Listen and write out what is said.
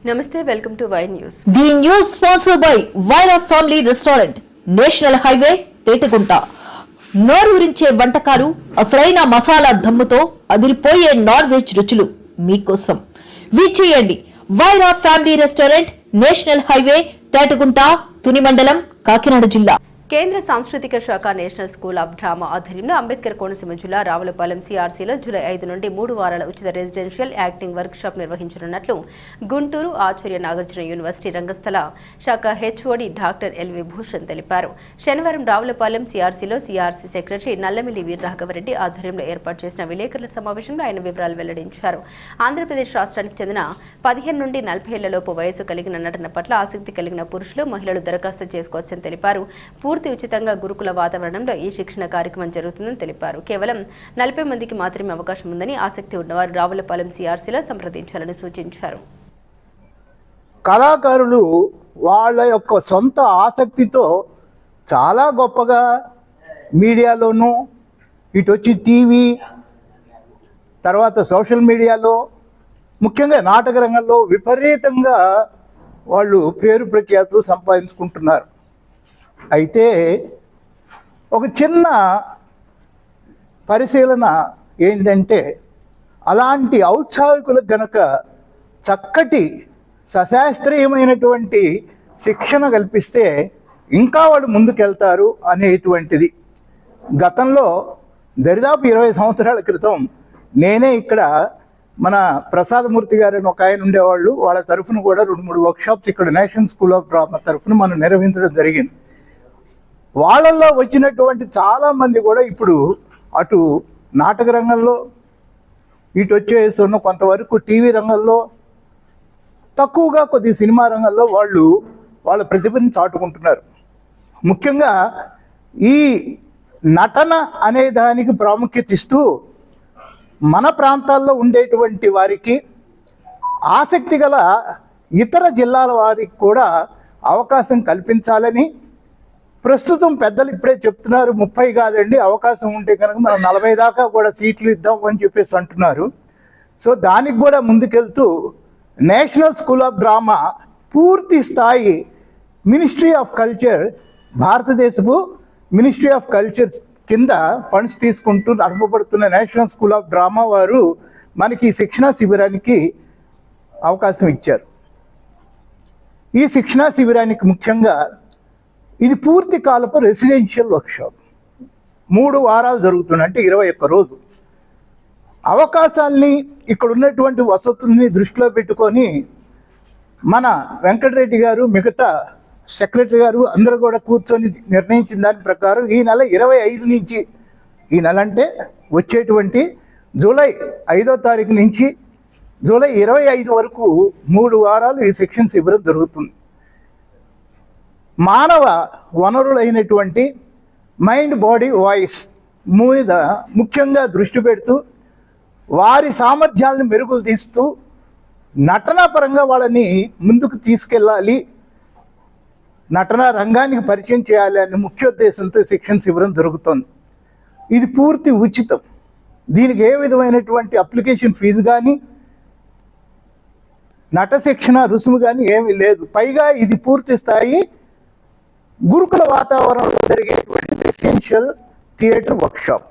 Namaste, welcome to Y News. The news sponsored by Vaira Family Restaurant, National Highway, Tetegunta. నోరూరించే వంటకాలు, అసలైన మసాలా దమ్ముతో అదిరిపోయే non veg రుచులు మీకోసం. విచ్చేయండి Vyra family restaurant, national highway, Tetagunta, Tuni మండలం, కాకినాడ జిల్లా. కేంద్ర సాంస్కృతిక శాఖ నేషనల్ స్కూల్ ఆఫ్ డ్రామా ఆధ్వర్యంలో అంబేద్కర్ కోనసీమ జిల్లా రావులపాలెం సిఆర్సీలో జూలై 5 నుండి 3 వారాల ఉచిత రెసిడెన్షియల్ యాక్టింగ్ వర్క్ షాప్ నిర్వహించనున్నట్లు గుంటూరు ఆచార్య నాగార్జున యూనివర్సిటీ రంగస్థల శాఖ హెచ్ఓడి డాక్టర్ ఎల్ విభూషణ్ తెలిపారు. శనివారం రావులపాలెం సిఆర్సీలో సిఆర్సీ సెక్రటరీ నల్లమిల్లి వీరరాఘవరెడ్డి ఆధ్వర్యంలో ఏర్పాటు చేసిన విలేకరుల సమావేశంలో ఆయన వివరాలు వెల్లడించారు. ఆంధ్రప్రదేశ్ రాష్ట్రానికి చెందిన 15 నుండి 40 ఏళ్లలోపు వయసు కలిగిన నటన పట్ల ఆసక్తి కలిగిన పురుషులు, మహిళలు దరఖాస్తు చేసుకోవచ్చని తెలిపారు. పూర్తి ఉచితంగా గురుకుల వాతావరణంలో ఈ శిక్షణ కార్యక్రమం జరుగుతుందని తెలిపారు. కేవలం 40 మందికి మాత్రమే అవకాశం ఉందని, ఆసక్తి ఉన్నవారు రావులపాలెం సిఆర్సీలో సంప్రదించాలని సూచించారు. కళాకారులు వాళ్ళ యొక్క సొంత ఆసక్తితో చాలా గొప్పగా మీడియాలోనూ, ఇటు వచ్చి టీవీ, తర్వాత సోషల్ మీడియాలో, ముఖ్యంగా నాటక రంగంలో విపరీతంగా వాళ్ళు పేరు ప్రఖ్యాతులు సంపాదించుకుంటున్నారు. అయితే ఒక చిన్న పరిశీలన ఏంటంటే, అలాంటి ఔత్సాహికులకు గనక చక్కటి సశాస్త్రీయమైనటువంటి శిక్షణ కల్పిస్తే ఇంకా వాళ్ళు ముందుకెళ్తారు అనేటువంటిది. గతంలో దరిదాపు 20 సంవత్సరాల క్రితం నేనే ఇక్కడ మన ప్రసాదమూర్తి గారు అని ఒక ఆయన ఉండేవాళ్ళు, వాళ్ళ తరఫున కూడా 2-3 వర్క్షాప్స్ ఇక్కడ నేషనల్ స్కూల్ ఆఫ్ డ్రామా తరఫున మనం నిర్వహించడం జరిగింది. వాళ్ళల్లో వచ్చినటువంటి చాలామంది కూడా ఇప్పుడు అటు నాటక రంగంలో, ఇటు వచ్చేస్తున్న కొంతవరకు టీవీ రంగంలో, తక్కువగా కొద్ది సినిమా రంగంలో వాళ్ళు వాళ్ళ ప్రతిభని చాటుకుంటున్నారు. ముఖ్యంగా ఈ నటన అనే దానికి ప్రాముఖ్యత ఇస్తూ మన ప్రాంతాల్లో ఉండేటువంటి వారికి, ఆసక్తి గల ఇతర జిల్లాల వారికి కూడా అవకాశం కల్పించాలని ప్రస్తుతం పెద్దలు ఇప్పుడే చెప్తున్నారు. 30 కాదండి, అవకాశం ఉంటే కనుక మనం 40 దాకా కూడా సీట్లు ఇద్దాం అని చెప్పేసి అంటున్నారు. సో దానికి కూడా ముందుకెళ్తూ నేషనల్ స్కూల్ ఆఫ్ డ్రామా పూర్తి స్థాయి మినిస్ట్రీ ఆఫ్ కల్చర్, భారతదేశపు మినిస్ట్రీ ఆఫ్ కల్చర్ కింద ఫండ్స్ తీసుకుంటూ నడపబడుతున్న నేషనల్ స్కూల్ ఆఫ్ డ్రామా వారు మనకి శిక్షణా శిబిరానికి అవకాశం ఇచ్చారు. ఈ శిక్షణా శిబిరానికి ముఖ్యంగా ఇది పూర్తి కాలపు రెసిడెన్షియల్ వర్క్షాప్ 3 వారాలు జరుగుతుంది, అంటే 21 రోజు. అవకాశాలని, ఇక్కడ ఉన్నటువంటి వసతుల్ని దృష్టిలో పెట్టుకొని మన వెంకటరెడ్డి గారు, మిగతా సెక్రటరీ గారు అందరూ కూడా కూర్చొని నిర్ణయించిన దాని ప్రకారం ఈ నెల 25 నుంచి, ఈ నెల అంటే వచ్చేటువంటి జూలై 5వ తారీఖు నుంచి జూలై 25 వరకు 3 వారాలు ఈ శిక్షణ శిబిరం జరుగుతుంది. మానవ వనరులైనటువంటి మైండ్, బాడీ, వాయిస్ మీద ముఖ్యంగా దృష్టి పెడుతూ వారి సామర్థ్యాలను మెరుగులు తీస్తూ నటనా పరంగా వాళ్ళని ముందుకు తీసుకెళ్ళాలి, నటనా రంగానికి పరిచయం చేయాలి అనే ముఖ్యోద్దేశంతో శిక్షణ శిబిరం జరుగుతుంది. ఇది పూర్తి ఉచితం. దీనికి ఏ విధమైనటువంటి అప్లికేషన్ ఫీజు కానీ, నట శిక్షణ రుసుము కానీ ఏమీ లేదు. పైగా ఇది పూర్తి స్థాయి గురుకుల వాతావరణంలో జరిగేటువంటి రెసిడెన్షియల్ థియేటర్ వర్క్షాప్.